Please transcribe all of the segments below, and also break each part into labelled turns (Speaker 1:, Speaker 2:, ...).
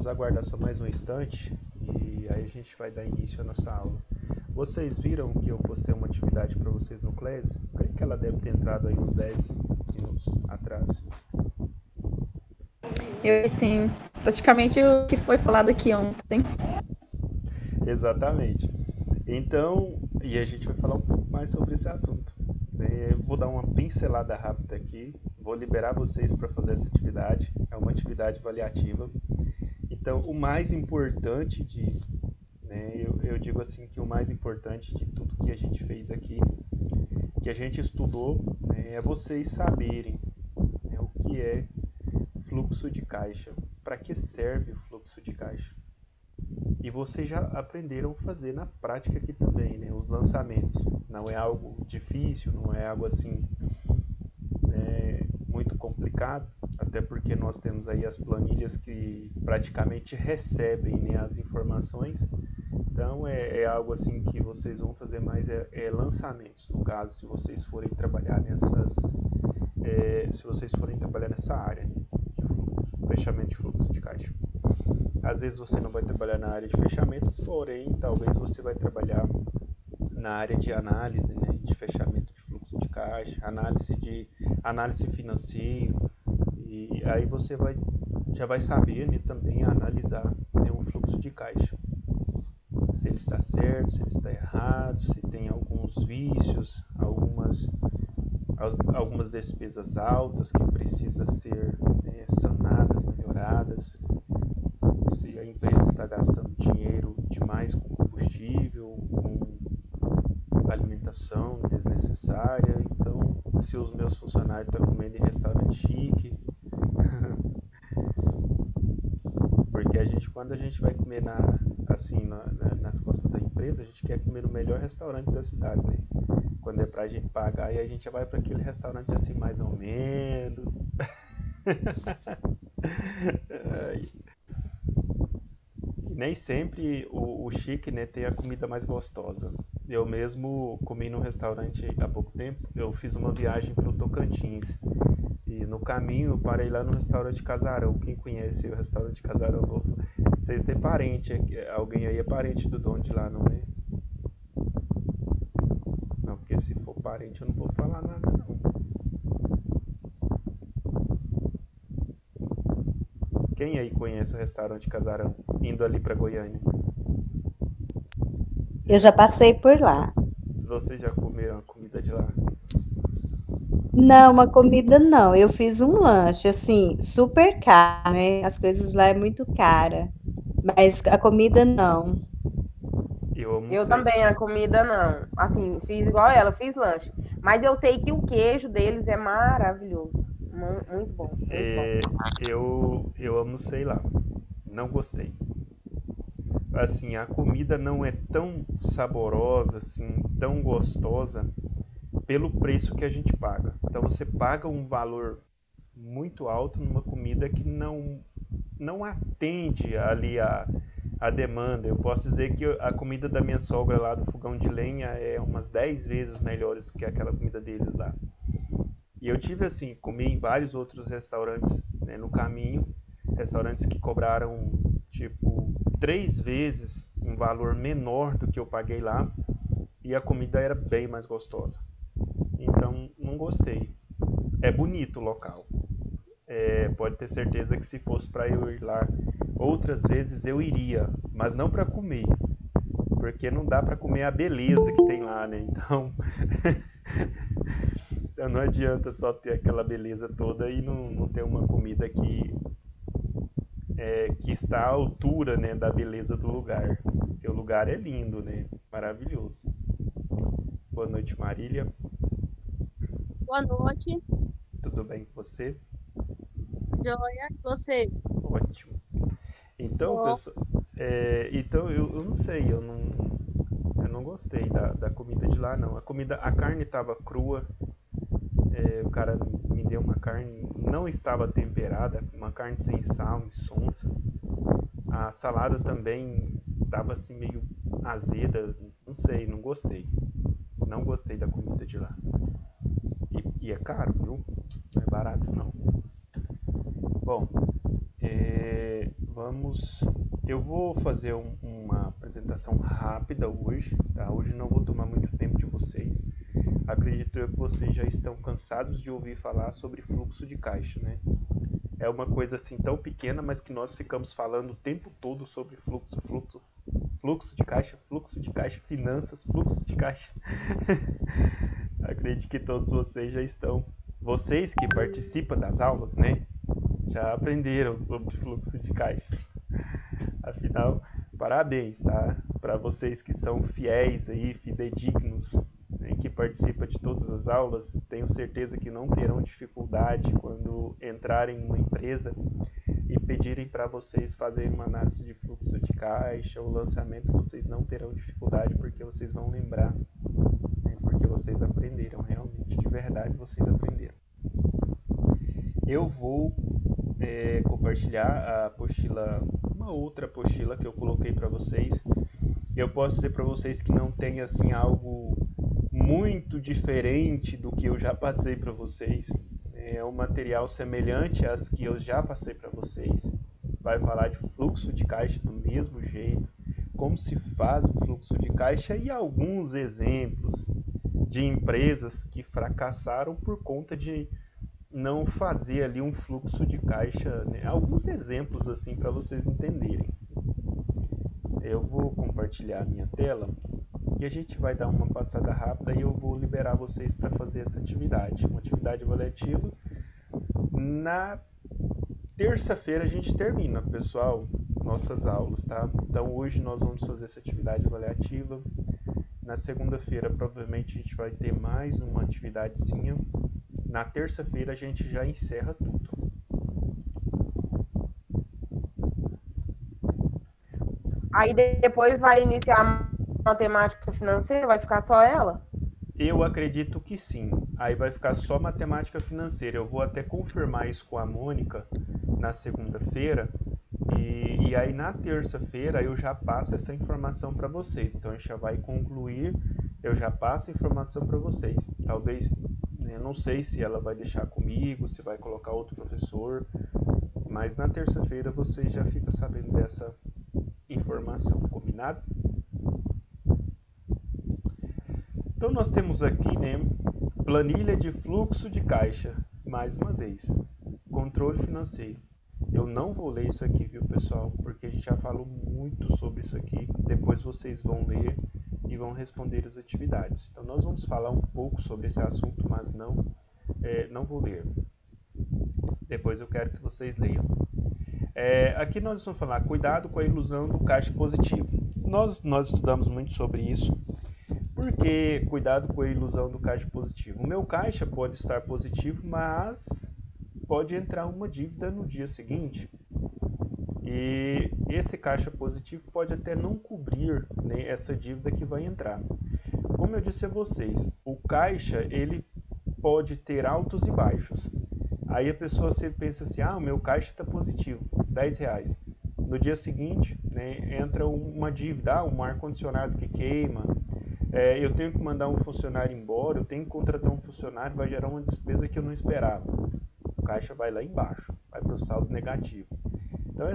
Speaker 1: vamos aguardar só mais um instante e aí a gente vai dar início à nossa aula. Vocês viram que eu postei uma atividade para vocês no Class? Creio que ela deve ter entrado aí uns 10 minutos atrás.
Speaker 2: Eu, sim, praticamente o que foi falado aqui ontem.
Speaker 1: Exatamente. Então, e a gente vai falar um pouco mais sobre esse assunto. Vou dar uma pincelada rápida aqui, vou liberar vocês para fazer essa atividade. É uma atividade avaliativa. Então, o mais importante eu digo assim que o mais importante de tudo que a gente fez aqui, que a gente estudou, é vocês saberem o que é fluxo de caixa, para que serve o fluxo de caixa. E vocês já aprenderam a fazer na prática aqui também, os lançamentos. Não é algo difícil, não é algo assim muito complicado, até porque nós temos aí as planilhas que praticamente recebem as informações. Então é algo assim que vocês vão fazer mais lançamentos, no caso, se vocês forem trabalhar nessa área de fechamento de fluxo de caixa. Às vezes você não vai trabalhar na área de fechamento, porém talvez você vai trabalhar na área de análise, de fechamento de fluxo de caixa, análise financeira, e aí você já vai saber também analisar um fluxo de caixa. Se ele está certo, se ele está errado, se tem alguns vícios, algumas despesas altas que precisam ser sanadas, melhoradas, se a empresa está gastando dinheiro demais com combustível, com alimentação desnecessária, então se os meus funcionários estão comendo em restaurante chique, porque quando a gente vai comer nas costas da empresa, a gente quer comer no melhor restaurante da cidade, Quando é pra gente pagar, aí a gente já vai para aquele restaurante assim mais ou menos. E nem sempre o chique, tem a comida mais gostosa. Eu mesmo comi num restaurante há pouco tempo. Eu fiz uma viagem para o Tocantins. E no caminho eu parei lá no restaurante Casarão. Quem conhece o restaurante Casarão? Vocês têm parente, alguém aí é parente do dono de lá, não é? Não, porque se for parente eu não vou falar nada não. Quem aí conhece o restaurante Casarão, indo ali para Goiânia?
Speaker 3: Eu já passei por lá.
Speaker 1: Vocês já comeram a comida de lá?
Speaker 3: Não, uma comida não. Eu fiz um lanche, assim, super caro, né? As coisas lá é muito cara. Mas a comida não.
Speaker 1: Eu
Speaker 4: Eu
Speaker 1: almocei.
Speaker 4: também, a comida não. Assim, fiz igual ela, fiz lanche. Mas eu sei que o queijo deles é maravilhoso. Muito bom, muito bom.
Speaker 1: Eu almocei lá. Não gostei. Assim, a comida não é tão saborosa, assim, tão gostosa pelo preço que a gente paga. Então você paga um valor muito alto numa comida que não atende ali a demanda. Eu posso dizer que a comida da minha sogra lá do fogão de lenha é umas 10 vezes melhores do que aquela comida deles lá. E eu tive assim, comi em vários outros restaurantes no caminho, restaurantes que cobraram tipo 3 vezes um valor menor do que eu paguei lá, e a comida era bem mais gostosa. Então não gostei. É bonito o local. Pode ter certeza que se fosse para eu ir lá outras vezes eu iria, mas não para comer, porque não dá para comer a beleza que tem lá, Então então não adianta só ter aquela beleza toda e não ter uma comida que está à altura, da beleza do lugar. Porque o lugar é lindo, Maravilhoso. Boa noite, Marília.
Speaker 5: Boa noite,
Speaker 1: Tudo bem com você?
Speaker 5: joia. Você?
Speaker 1: Ótimo. Então,
Speaker 5: Bom,
Speaker 1: pessoal, então eu não sei, eu não gostei da comida de lá, não. A carne estava crua, o cara me deu uma carne, não estava temperada, uma carne sem sal, insonsa. A salada também estava assim meio azeda, não sei, não gostei. Não gostei da comida de lá. E é caro, viu? Não é barato não. Bom, Eu vou fazer uma apresentação rápida hoje, tá? Hoje não vou tomar muito tempo de vocês. Acredito eu que vocês já estão cansados de ouvir falar sobre fluxo de caixa, né? É uma coisa assim tão pequena, mas que nós ficamos falando o tempo todo sobre fluxo de caixa, finanças, fluxo de caixa. Acredito que todos vocês já estão, vocês que participam das aulas, né? Já aprenderam sobre fluxo de caixa. Afinal, parabéns, tá? Para vocês que são fiéis aí, fidedignos, né, que participam de todas as aulas, tenho certeza que não terão dificuldade quando entrarem em uma empresa e pedirem para vocês fazerem uma análise de fluxo de caixa ou lançamento, vocês não terão dificuldade porque vocês vão lembrar, né, porque vocês aprenderam realmente, de verdade vocês aprenderam. Eu vou compartilhar a apostila, uma outra apostila que eu coloquei para vocês. Eu posso dizer para vocês que não tem assim algo muito diferente do que eu já passei para vocês. É um material semelhante às que eu já passei para vocês. Vai falar de fluxo de caixa do mesmo jeito, como se faz o fluxo de caixa e alguns exemplos de empresas que fracassaram por conta de não fazer ali um fluxo de caixa, né? Alguns exemplos assim para vocês entenderem. Eu vou compartilhar a minha tela e a gente vai dar uma passada rápida e eu vou liberar vocês para fazer essa atividade, uma atividade avaliativa. Na terça-feira a gente termina, pessoal, nossas aulas, tá? Então hoje nós vamos fazer essa atividade avaliativa. Na segunda-feira provavelmente a gente vai ter mais uma atividadezinha. Na terça-feira a gente já encerra tudo.
Speaker 4: Aí depois vai iniciar a matemática financeira, vai ficar só ela?
Speaker 1: Eu acredito que sim. Aí vai ficar só matemática financeira. Eu vou até confirmar isso com a Mônica na segunda-feira. E aí na terça-feira eu já passo essa informação para vocês. Então a gente já vai concluir, eu já passo a informação para vocês. Talvez, eu não sei se ela vai deixar comigo, se vai colocar outro professor, mas na terça-feira vocês já ficam sabendo dessa informação, combinado? Então nós temos aqui, né, planilha de fluxo de caixa, mais uma vez, controle financeiro. Eu não vou ler isso aqui, viu, pessoal, porque a gente já falou muito sobre isso aqui. Depois vocês vão ler e vão responder as atividades. Então nós vamos falar um pouco sobre esse assunto, mas não vou ler. Depois eu quero que vocês leiam. Aqui nós vamos falar cuidado com a ilusão do caixa positivo. Nós estudamos muito sobre isso. Por que cuidado com a ilusão do caixa positivo? O meu caixa pode estar positivo, mas pode entrar uma dívida no dia seguinte. E esse caixa positivo pode até não cobrir, né, essa dívida que vai entrar. Como eu disse a vocês, o caixa ele pode ter altos e baixos. Aí a pessoa sempre pensa assim, o meu caixa está positivo, R$10. No dia seguinte, né, entra uma dívida, um ar-condicionado que queima, eu tenho que mandar um funcionário embora, eu tenho que contratar um funcionário, vai gerar uma despesa que eu não esperava. O caixa vai lá embaixo, vai para o saldo negativo. Então,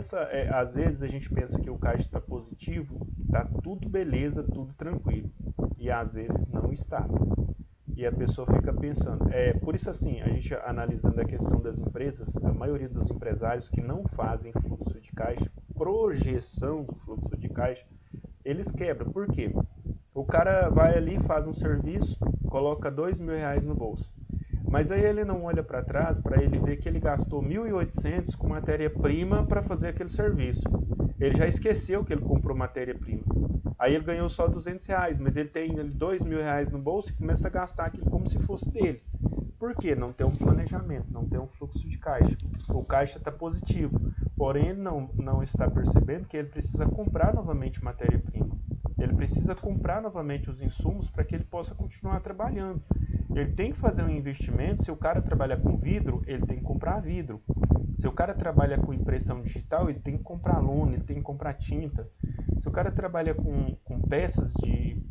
Speaker 1: às vezes a gente pensa que o caixa está positivo, está tudo beleza, tudo tranquilo. E às vezes não está. E a pessoa fica pensando. Por isso, assim, a gente analisando a questão das empresas, a maioria dos empresários que não fazem fluxo de caixa, projeção do fluxo de caixa, eles quebram. Por quê? O cara vai ali, faz um serviço, coloca R$2.000 no bolso. Mas aí ele não olha para trás para ele ver que ele gastou 1.800 com matéria-prima para fazer aquele serviço. Ele já esqueceu que ele comprou matéria-prima. Aí ele ganhou só R$200, mas ele tem R$2.000 no bolso e começa a gastar aquilo como se fosse dele. Por quê? Não tem um planejamento, não tem um fluxo de caixa. O caixa está positivo, porém ele não está percebendo que ele precisa comprar novamente matéria-prima. Ele precisa comprar novamente os insumos para que ele possa continuar trabalhando. Ele tem que fazer um investimento. Se o cara trabalha com vidro, ele tem que comprar vidro. Se o cara trabalha com impressão digital, ele tem que comprar lona, ele tem que comprar tinta. Se o cara trabalha com peças de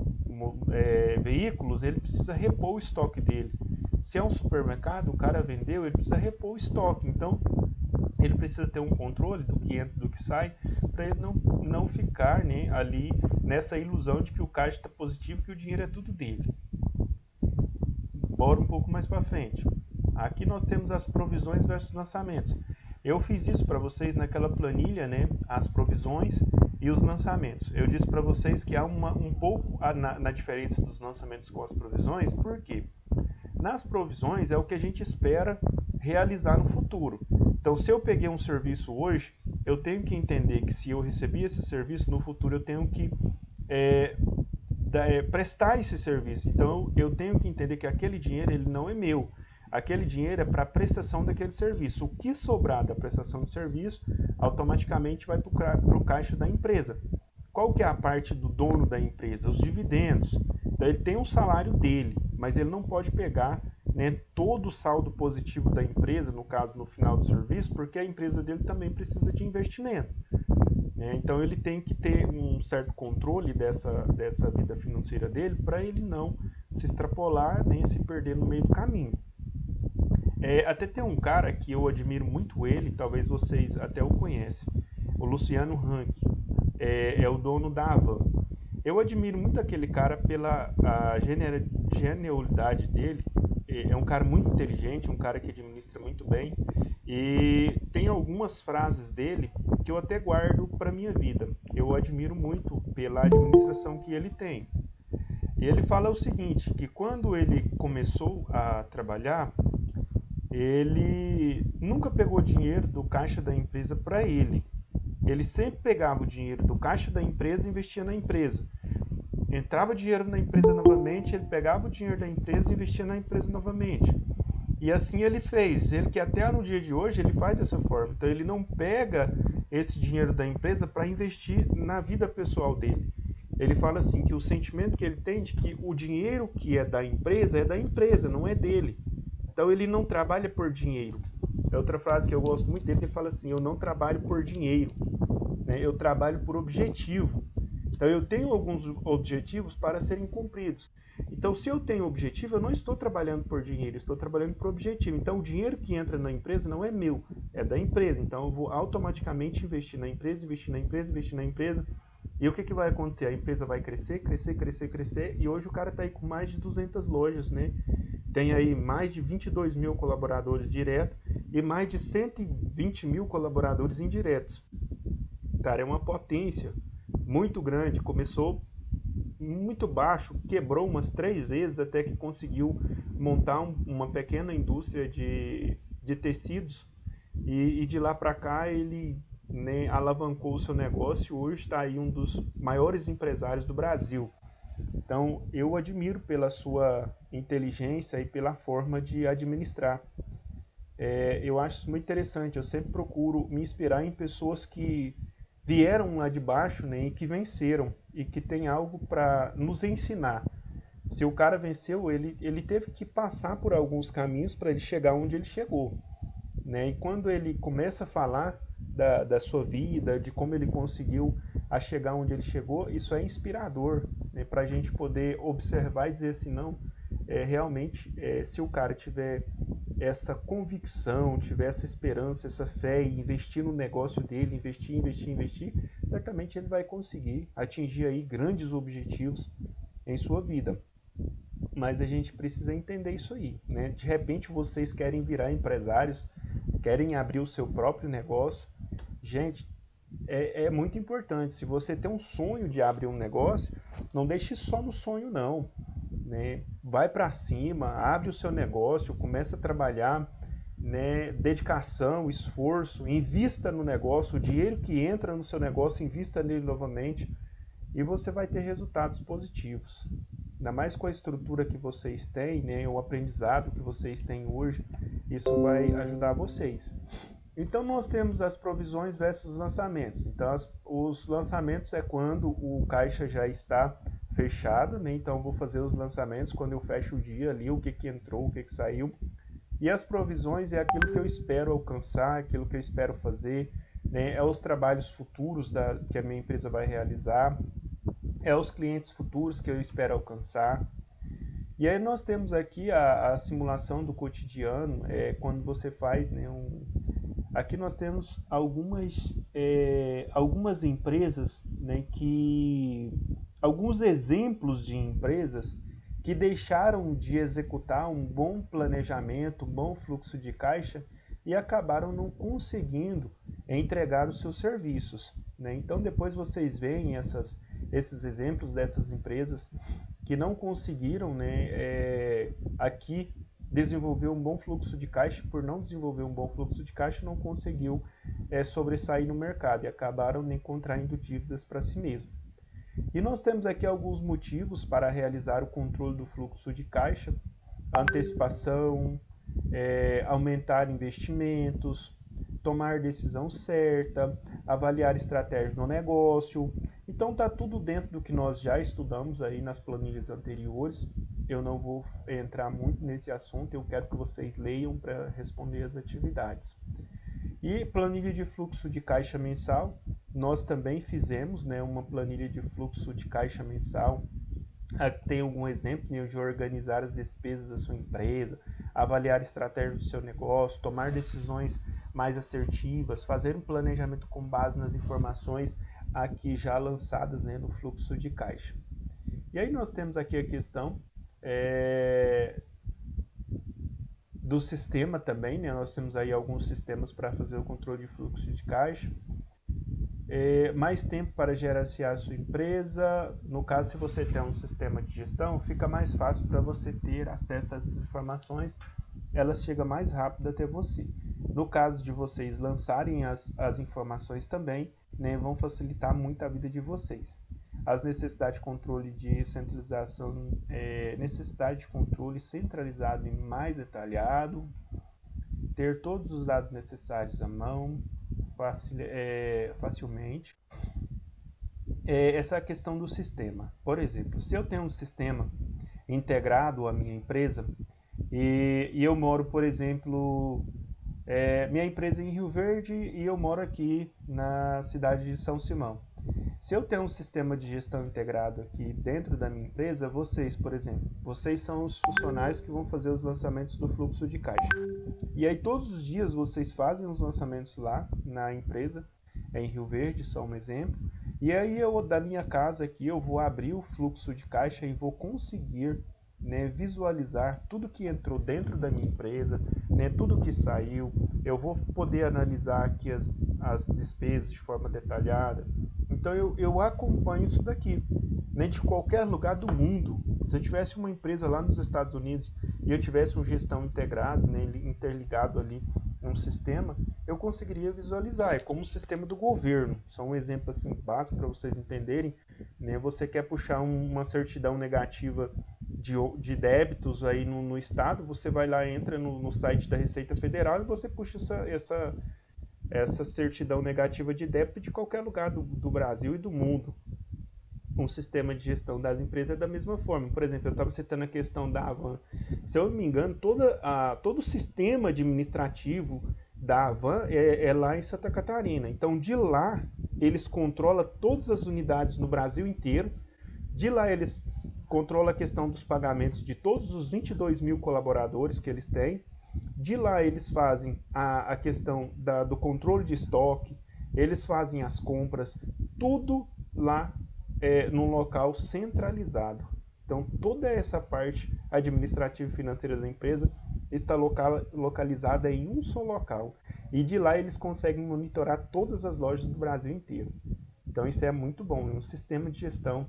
Speaker 1: veículos, ele precisa repor o estoque dele. Se é um supermercado, o cara vendeu, ele precisa repor o estoque. Então, ele precisa ter um controle do que entra e do que sai, para ele não ficar, né, ali nessa ilusão de que o caixa está positivo, que o dinheiro é tudo dele. Bora um pouco mais para frente. Aqui nós temos as provisões versus lançamentos. Eu fiz isso para vocês naquela planilha, né, as provisões e os lançamentos. Eu disse para vocês que há um pouco na diferença dos lançamentos com as provisões. Por quê? Nas provisões é o que a gente espera realizar no futuro. Então, se eu peguei um serviço hoje, eu tenho que entender que se eu recebi esse serviço, no futuro eu tenho que prestar esse serviço. Então, eu tenho que entender que aquele dinheiro ele não é meu. Aquele dinheiro é para a prestação daquele serviço. O que sobrar da prestação de serviço, automaticamente vai para o caixa da empresa. Qual que é a parte do dono da empresa? Os dividendos. Então, ele tem um salário dele, mas ele não pode pegar, né, todo o saldo positivo da empresa, no caso, no final do serviço, porque a empresa dele também precisa de investimento. Né? Então, ele tem que ter um certo controle dessa vida financeira dele para ele não se extrapolar nem se perder no meio do caminho. Até tem um cara que eu admiro muito ele, talvez vocês até o conhecem, o Luciano Hang, é o dono da Avan. Eu admiro muito aquele cara pela genialidade dele. É um cara muito inteligente, um cara que administra muito bem, e tem algumas frases dele que eu até guardo para minha vida. Eu admiro muito pela administração que ele tem. E ele fala o seguinte, que quando ele começou a trabalhar, ele nunca pegou dinheiro do caixa da empresa para ele. Ele sempre pegava o dinheiro do caixa da empresa e investia na empresa. Entrava dinheiro na empresa novamente, ele pegava o dinheiro da empresa e investia na empresa novamente. E assim ele fez. Ele que até no dia de hoje ele faz dessa forma. Então ele não pega esse dinheiro da empresa para investir na vida pessoal dele. Ele fala assim que o sentimento que ele tem de que o dinheiro que é da empresa, não é dele. Então ele não trabalha por dinheiro. É outra frase que eu gosto muito dele, ele fala assim, eu não trabalho por dinheiro, né? Eu trabalho por objetivo. Então eu tenho alguns objetivos para serem cumpridos. Então se eu tenho objetivo, eu não estou trabalhando por dinheiro, eu estou trabalhando por objetivo. Então o dinheiro que entra na empresa não é meu, é da empresa. Então eu vou automaticamente investir na empresa, investir na empresa, investir na empresa. E o que vai acontecer? A empresa vai crescer, crescer, crescer, crescer. E hoje o cara está aí com mais de 200 lojas, né? Tem aí mais de 22 mil colaboradores diretos e mais de 120 mil colaboradores indiretos. Cara, é uma potência muito grande. Começou muito baixo, quebrou umas 3 vezes até que conseguiu montar uma pequena indústria de tecidos. E de lá para cá ele, né, alavancou o seu negócio. Hoje está aí um dos maiores empresários do Brasil. Então, eu admiro pela sua inteligência e pela forma de administrar. Eu acho isso muito interessante. Eu sempre procuro me inspirar em pessoas que vieram lá de baixo, né, e que venceram e que tem algo para nos ensinar. Se o cara venceu, ele teve que passar por alguns caminhos para ele chegar onde ele chegou. Né? E quando ele começa a falar da sua vida, de como ele conseguiu a chegar onde ele chegou, isso é inspirador, né? Para a gente poder observar e dizer assim, não, realmente, se o cara tiver essa convicção, tiver essa esperança, essa fé e investir no negócio dele, investir, certamente ele vai conseguir atingir aí grandes objetivos em sua vida. Mas a gente precisa entender isso aí, né? De repente vocês querem virar empresários, querem abrir o seu próprio negócio. Gente, é muito importante. Se você tem um sonho de abrir um negócio, não deixe só no sonho não, né? Vai para cima, abre o seu negócio, começa a trabalhar, né? Dedicação, esforço, invista no negócio, o dinheiro que entra no seu negócio, invista nele novamente e você vai ter resultados positivos. Ainda mais com a estrutura que vocês têm, né? O aprendizado que vocês têm hoje, isso vai ajudar vocês. Então nós temos as provisões versus os lançamentos. Então os lançamentos é quando o caixa já está fechado, né? Então eu vou fazer os lançamentos quando eu fecho o dia ali, o que entrou, o que saiu. E as provisões é aquilo que eu espero alcançar, aquilo que eu espero fazer, né? É os trabalhos futuros que a minha empresa vai realizar, é os clientes futuros que eu espero alcançar. E aí nós temos aqui a simulação do cotidiano, quando você faz, né, Aqui nós temos algumas empresas, né, alguns exemplos de empresas que deixaram de executar um bom planejamento, um bom fluxo de caixa e acabaram não conseguindo entregar os seus serviços, né? Então depois vocês veem esses exemplos dessas empresas que não conseguiram, né, aqui desenvolver um bom fluxo de caixa, por não desenvolver um bom fluxo de caixa, não conseguiu sobressair no mercado e acabaram contraindo dívidas para si mesmo. E nós temos aqui alguns motivos para realizar o controle do fluxo de caixa: antecipação, aumentar investimentos, tomar decisão certa, avaliar estratégia no negócio. Então tá tudo dentro do que nós já estudamos aí nas planilhas anteriores. Eu não vou entrar muito nesse assunto, eu quero que vocês leiam para responder as atividades. E planilha de fluxo de caixa mensal, nós também fizemos, né, uma planilha de fluxo de caixa mensal. Tem algum exemplo, né, de organizar as despesas da sua empresa, avaliar a estratégia do seu negócio, tomar decisões mais assertivas, fazer um planejamento com base nas informações aqui já lançadas, né, no fluxo de caixa. E aí nós temos aqui a questão do sistema também, né? Nós temos aí alguns sistemas para fazer o controle de fluxo de caixa. Mais tempo para gerenciar a sua empresa. No caso, se você tem um sistema de gestão, fica mais fácil para você ter acesso a essas informações, elas chegam mais rápido até você. No caso de vocês lançarem as informações também, né, vão facilitar muito a vida de vocês. As necessidades de controle de centralização, necessidade de controle centralizado e mais detalhado, ter todos os dados necessários à mão, facilmente. Essa é a questão do sistema. Por exemplo, se eu tenho um sistema integrado à minha empresa e eu moro, por exemplo, minha empresa é em Rio Verde e eu moro aqui na cidade de São Simão. Se eu tenho um sistema de gestão integrado aqui dentro da minha empresa, vocês, por exemplo, vocês são os funcionários que vão fazer os lançamentos do fluxo de caixa. E aí todos os dias vocês fazem os lançamentos lá na empresa, em Rio Verde, só um exemplo. E aí eu, da minha casa aqui, eu vou abrir o fluxo de caixa e vou conseguir, né, visualizar tudo que entrou dentro da minha empresa, né, tudo que saiu. Eu vou poder analisar aqui as despesas de forma detalhada. Então eu acompanho isso daqui, né, de qualquer lugar do mundo. Se eu tivesse uma empresa lá nos Estados Unidos e eu tivesse um gestão integrado, né, interligado ali um sistema, eu conseguiria visualizar. É como o sistema do governo. Só um exemplo assim básico para vocês entenderem, né? Você quer puxar uma certidão negativa de débitos aí no estado, você vai lá, entra no site da Receita Federal e você puxa essa certidão negativa de débito de qualquer lugar do Brasil e do mundo. Um sistema de gestão das empresas é da mesma forma. Por exemplo, eu estava citando a questão da Avan. Se eu não me engano, todo o sistema administrativo da Avan é lá em Santa Catarina. Então, de lá, eles controlam todas as unidades no Brasil inteiro. De lá, eles controlam a questão dos pagamentos de todos os 22 mil colaboradores que eles têm. De lá, eles fazem a questão do controle de estoque, eles fazem as compras, tudo lá num local centralizado. Então, toda essa parte administrativa e financeira da empresa está localizada em um só local. E de lá eles conseguem monitorar todas as lojas do Brasil inteiro. Então, isso é muito bom, é um sistema de gestão,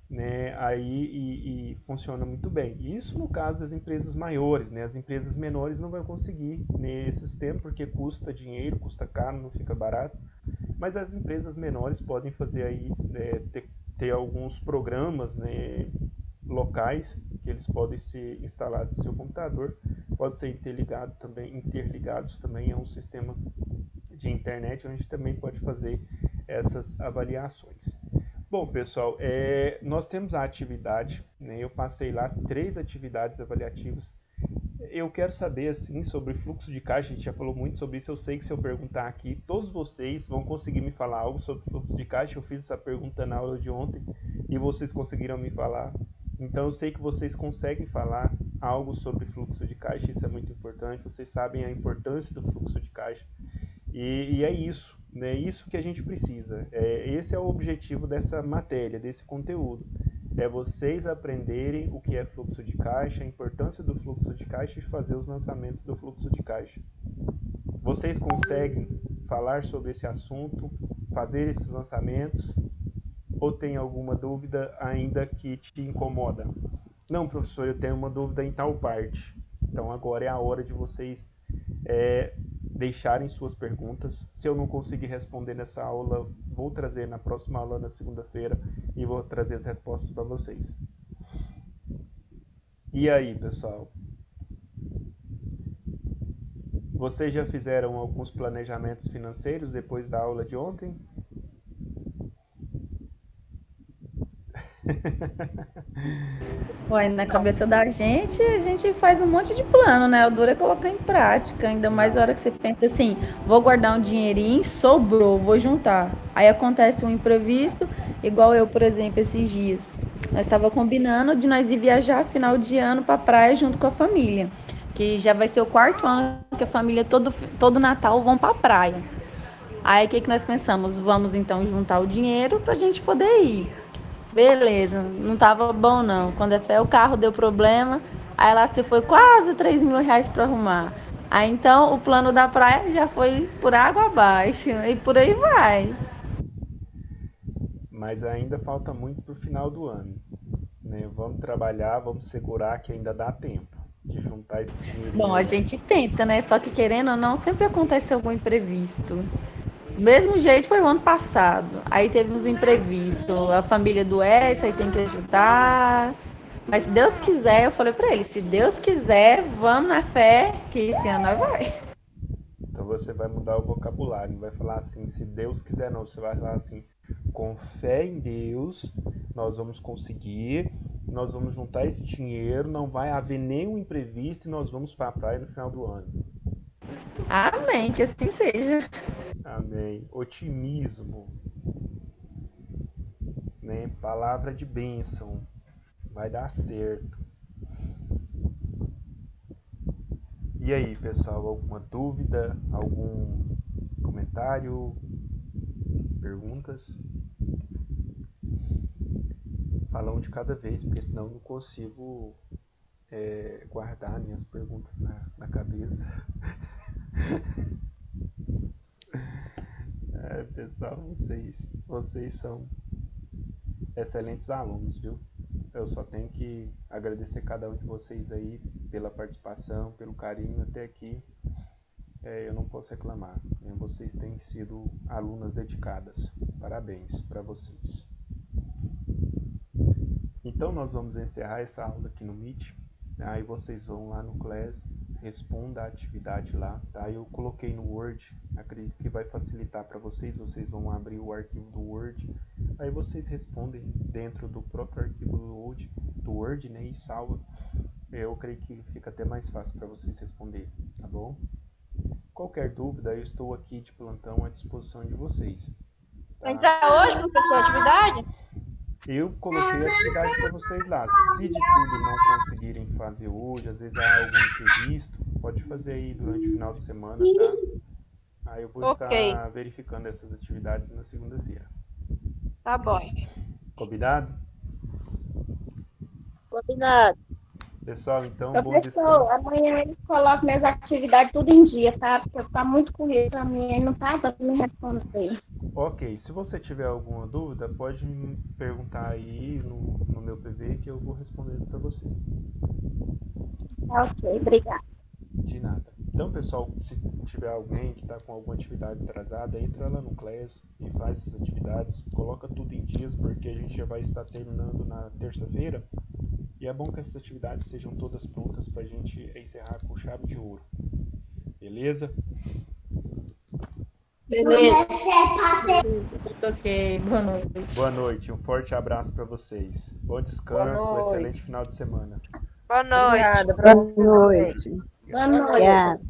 Speaker 1: né, aí e funciona muito bem. Isso no caso das empresas maiores, né? As empresas menores não vão conseguir nesse sistema porque custa dinheiro, custa caro, não fica barato. Mas as empresas menores podem fazer aí, ter alguns programas, né, locais que eles podem ser instalados no seu computador, pode ser interligados também a um sistema de internet onde também pode fazer essas avaliações. Bom, pessoal, nós temos a atividade, né, eu passei lá 3 atividades avaliativas. Eu quero saber, assim, sobre fluxo de caixa, a gente já falou muito sobre isso, eu sei que se eu perguntar aqui, todos vocês vão conseguir me falar algo sobre fluxo de caixa. Eu fiz essa pergunta na aula de ontem e vocês conseguiram me falar. Então eu sei que vocês conseguem falar algo sobre fluxo de caixa, isso é muito importante, vocês sabem a importância do fluxo de caixa. E é isso, né? Isso que a gente precisa. Esse é o objetivo dessa matéria, desse conteúdo. É vocês aprenderem o que é fluxo de caixa, a importância do fluxo de caixa e fazer os lançamentos do fluxo de caixa. Vocês conseguem falar sobre esse assunto, fazer esses lançamentos? Ou tem alguma dúvida ainda que te incomoda? Não, professor, eu tenho uma dúvida em tal parte. Então agora é a hora de vocês deixarem suas perguntas. Se eu não conseguir responder nessa aula, vou trazer na próxima aula, na segunda-feira, e vou trazer as respostas para vocês. E aí, pessoal? Vocês já fizeram alguns planejamentos financeiros depois da aula de ontem?
Speaker 2: Ué, na cabeça da gente, a gente faz um monte de plano, né? O duro é colocar em prática, ainda mais a hora que você pensa assim, vou guardar um dinheirinho, sobrou, vou juntar. Aí acontece um imprevisto, igual eu, por exemplo, esses dias. Nós estava combinando de nós ir viajar final de ano para praia junto com a família, que já vai ser o 4º ano que a família todo Natal vão para praia. Aí o que nós pensamos? Vamos então juntar o dinheiro para a gente poder ir. Beleza, não tava bom não. Quando é fé, o carro deu problema. Aí lá se foi quase 3 mil reais para arrumar. Aí então o plano da praia já foi por água abaixo. E por aí vai.
Speaker 1: Mas ainda falta muito para o final do ano, né? Vamos trabalhar, vamos segurar que ainda dá tempo de juntar esse dinheiro.
Speaker 2: Bom, a gente tenta, né? Só que querendo ou não, sempre acontece algum imprevisto. Do mesmo jeito foi o ano passado. Aí teve uns imprevistos. A família adoece, aí tem que ajudar. Mas se Deus quiser, eu falei pra ele, se Deus quiser, vamos na fé, que esse ano nós vai.
Speaker 1: Então você vai mudar o vocabulário, não vai falar assim, se Deus quiser não, você vai falar assim, com fé em Deus, nós vamos conseguir, nós vamos juntar esse dinheiro, não vai haver nenhum imprevisto e nós vamos para a praia no final do ano.
Speaker 2: Amém, que assim seja.
Speaker 1: Amém. Otimismo, né? Palavra de bênção, vai dar certo. E aí, pessoal, alguma dúvida, algum comentário, perguntas? Fala um de cada vez, porque senão eu não consigo guardar minhas perguntas na cabeça. Pessoal, vocês são excelentes alunos, viu? Eu só tenho que agradecer cada um de vocês aí pela participação, pelo carinho até aqui. Eu não posso reclamar. Vocês têm sido alunas dedicadas. Parabéns para vocês. Então nós vamos encerrar essa aula aqui no Meet. Aí vocês vão lá no Class, responda a atividade lá, tá? Eu coloquei no Word, acredito que vai facilitar para vocês. Vocês vão abrir o arquivo do Word, aí vocês respondem dentro do próprio arquivo do Word, né? E salva. Eu creio que fica até mais fácil para vocês responderem, tá bom? Qualquer dúvida, eu estou aqui de plantão à disposição de vocês.
Speaker 5: Vai entrar hoje, professor, atividade?
Speaker 1: Eu coloquei a atividade para vocês lá. Se de tudo não conseguirem fazer hoje, às vezes há algum imprevisto, pode fazer aí durante o final de semana, tá? Aí eu vou estar verificando essas atividades na segunda-feira.
Speaker 5: Tá bom.
Speaker 1: Combinado?
Speaker 5: Combinado.
Speaker 1: Pessoal, então, bom
Speaker 6: Professor,
Speaker 1: descanso.
Speaker 6: amanhã eu coloco minhas atividades tudo em dia, tá? Porque tá muito corrido pra mim, aí não tá dando me responder.
Speaker 1: Ok, se você tiver alguma dúvida, pode me perguntar aí no meu PV que eu vou respondendo para você.
Speaker 6: Tá ok, obrigada.
Speaker 1: De nada. Então, pessoal, se tiver alguém que está com alguma atividade atrasada, entra lá no Class e faz essas atividades, coloca tudo em dias, porque a gente já vai estar terminando na terça-feira, e é bom que essas atividades estejam todas prontas para a gente encerrar com chave de ouro. Beleza?
Speaker 5: Beleza.
Speaker 2: Ok, boa noite.
Speaker 1: Boa noite, um forte abraço para vocês. Bom descanso,
Speaker 4: Boa noite.
Speaker 1: excelente final de semana.
Speaker 7: Boa noite.
Speaker 4: Obrigada. Pra você também.
Speaker 3: Boa noite.
Speaker 6: Boa noite.
Speaker 3: Obrigada.